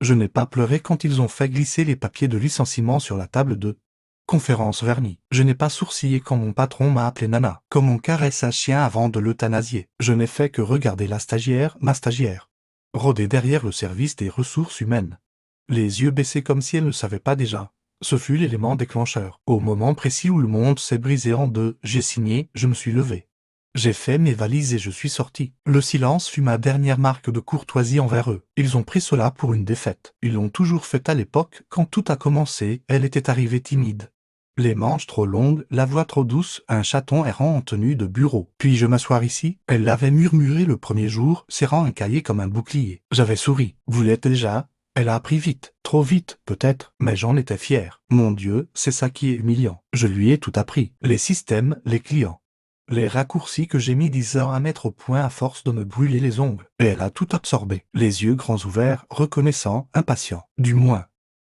Je n'ai pas pleuré quand ils ont fait glisser les papiers de licenciement sur la table de conférence vernie. Je n'ai pas sourcillé quand mon patron m'a appelé Nana, comme on caresse un chien avant de l'euthanasier. Je n'ai fait que regarder la stagiaire, ma stagiaire, rôder derrière le service des ressources humaines, les yeux baissés comme si elle ne savait pas déjà. Ce fut l'élément déclencheur. Au moment précis où le monde s'est brisé en deux, j'ai signé, je me suis levé. J'ai fait mes valises et je suis sorti. Le silence fut ma dernière marque de courtoisie envers eux. Ils ont pris cela pour une défaite. Ils l'ont toujours fait à l'époque, quand tout a commencé, elle était arrivée timide. Les manches trop longues, la voix trop douce, un chaton errant en tenue de bureau. Puis-je m'asseoir ici? Elle l'avait murmuré le premier jour, serrant un cahier comme un bouclier. J'avais souri. Vous l'êtes déjà? Elle a appris vite, trop vite, peut-être, mais j'en étais fier. Mon Dieu, c'est ça qui est humiliant. Je lui ai tout appris. Les systèmes, les clients. Les raccourcis que j'ai mis 10 heures à mettre au point à force de me brûler les ongles. Et elle a tout absorbé. Les yeux grands ouverts, reconnaissants, impatients. Du moins.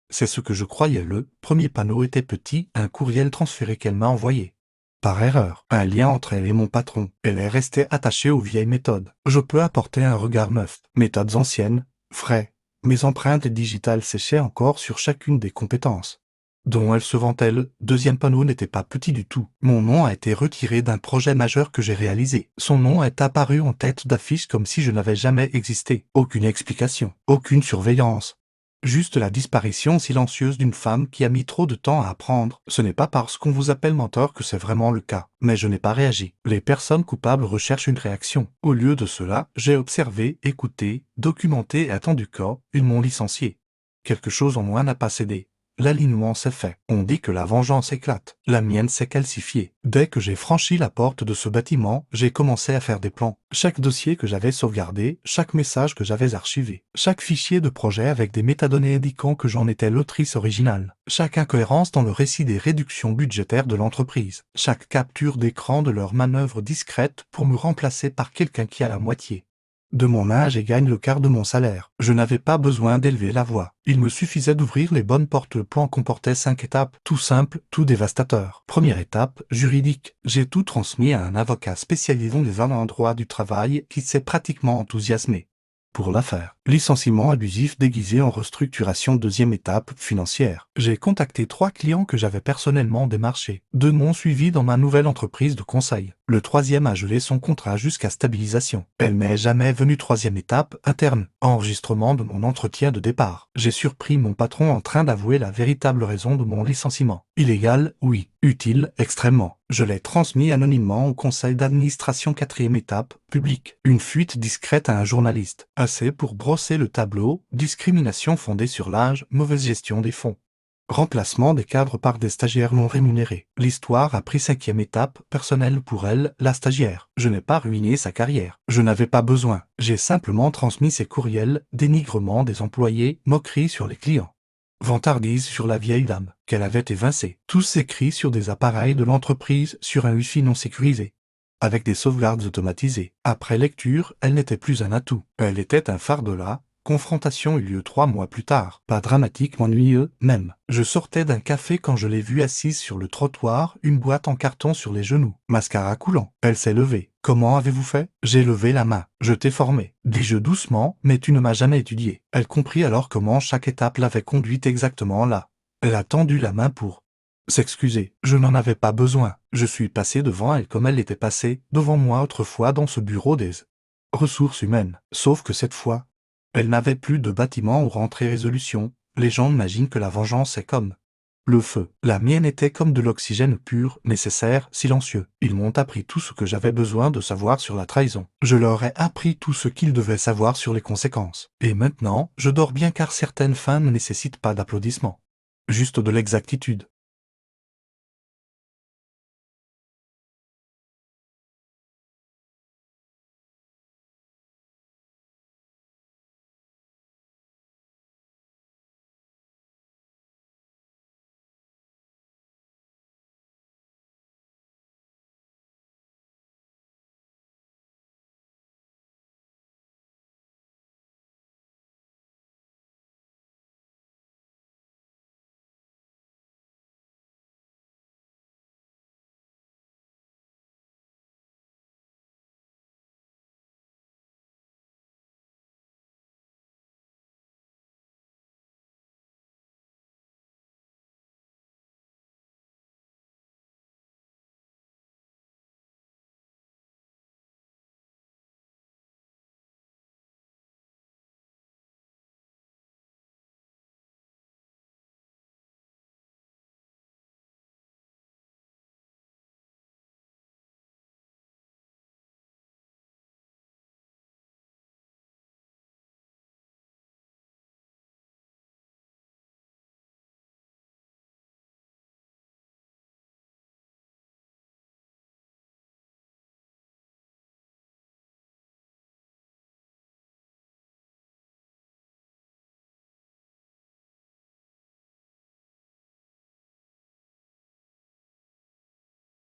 C'est ce que je croyais. Le premier panneau était petit, un courriel transféré qu'elle m'a envoyé. Par erreur, un lien entre elle et mon patron. Elle est restée attachée aux vieilles méthodes. Je peux apporter un regard neuf. Méthodes anciennes, frais. Mes empreintes digitales séchaient encore sur chacune des compétences dont elle se vantait. Le deuxième panneau n'était pas petit du tout. Mon nom a été retiré d'un projet majeur que j'ai réalisé. Son nom est apparu en tête d'affiche comme si je n'avais jamais existé. Aucune explication, aucune surveillance. Juste la disparition silencieuse d'une femme qui a mis trop de temps à apprendre. Ce n'est pas parce qu'on vous appelle mentor que c'est vraiment le cas. Mais je n'ai pas réagi. Les personnes coupables recherchent une réaction. Au lieu de cela, j'ai observé, écouté, documenté et attendu qu'ils m'ont licencié. Quelque chose en moi n'a pas cédé. L'alignement s'est fait. On dit que la vengeance éclate. La mienne s'est calcifiée. Dès que j'ai franchi la porte de ce bâtiment, j'ai commencé à faire des plans. Chaque dossier que j'avais sauvegardé, chaque message que j'avais archivé, chaque fichier de projet avec des métadonnées indiquant que j'en étais l'autrice originale, chaque incohérence dans le récit des réductions budgétaires de l'entreprise, chaque capture d'écran de leurs manœuvres discrètes pour me remplacer par quelqu'un qui a la moitié de mon âge et gagne le quart de mon salaire. Je n'avais pas besoin d'élever la voix. Il me suffisait d'ouvrir les bonnes portes. Le plan comportait 5 étapes, tout simple, tout dévastateur. Première étape, juridique. J'ai tout transmis à un avocat spécialisé dans le droit du travail qui s'est pratiquement enthousiasmé pour l'affaire. Licenciement abusif déguisé en restructuration. Deuxième étape, financière. J'ai contacté 3 clients que j'avais personnellement démarchés. 2 m'ont suivi dans ma nouvelle entreprise de conseil. Le troisième a gelé son contrat jusqu'à stabilisation. Elle m'est jamais venue. Troisième étape, interne. Enregistrement de mon entretien de départ. J'ai surpris mon patron en train d'avouer la véritable raison de mon licenciement. Illégal, oui. Utile, extrêmement. Je l'ai transmis anonymement au conseil d'administration. Quatrième étape, public. Une fuite discrète à un journaliste. Assez pour brosser le tableau, discrimination fondée sur l'âge, mauvaise gestion des fonds. Remplacement des cadres par des stagiaires non rémunérés. L'histoire a pris 5e étape, personnelle pour elle, la stagiaire. Je n'ai pas ruiné sa carrière. Je n'avais pas besoin. J'ai simplement transmis ses courriels, dénigrement des employés, moquerie sur les clients. Vantardise sur la vieille dame, qu'elle avait évincée. Tous écrits sur des appareils de l'entreprise, sur un Wi-Fi non sécurisé, avec des sauvegardes automatisées. Après lecture, elle n'était plus un atout. Elle était un fardeau. La confrontation eut lieu 3 mois plus tard. Pas dramatiquement ennuyeux, même. Je sortais d'un café quand je l'ai vue assise sur le trottoir, une boîte en carton sur les genoux, mascara coulant. Elle s'est levée. Comment avez-vous fait? J'ai levé la main. Je t'ai formé, dis-je doucement, mais tu ne m'as jamais étudié. Elle comprit alors comment chaque étape l'avait conduite exactement là. Elle a tendu la main pour s'excuser. Je n'en avais pas besoin. Je suis passé devant elle comme elle était passée devant moi autrefois dans ce bureau des ressources humaines. Sauf que cette fois, elle n'avait plus de bâtiment où rentrer. Résolution. Les gens imaginent que la vengeance est comme le feu. La mienne était comme de l'oxygène pur, nécessaire, silencieux. Ils m'ont appris tout ce que j'avais besoin de savoir sur la trahison. Je leur ai appris tout ce qu'ils devaient savoir sur les conséquences. Et maintenant, je dors bien car certaines fins ne nécessitent pas d'applaudissements. Juste de l'exactitude.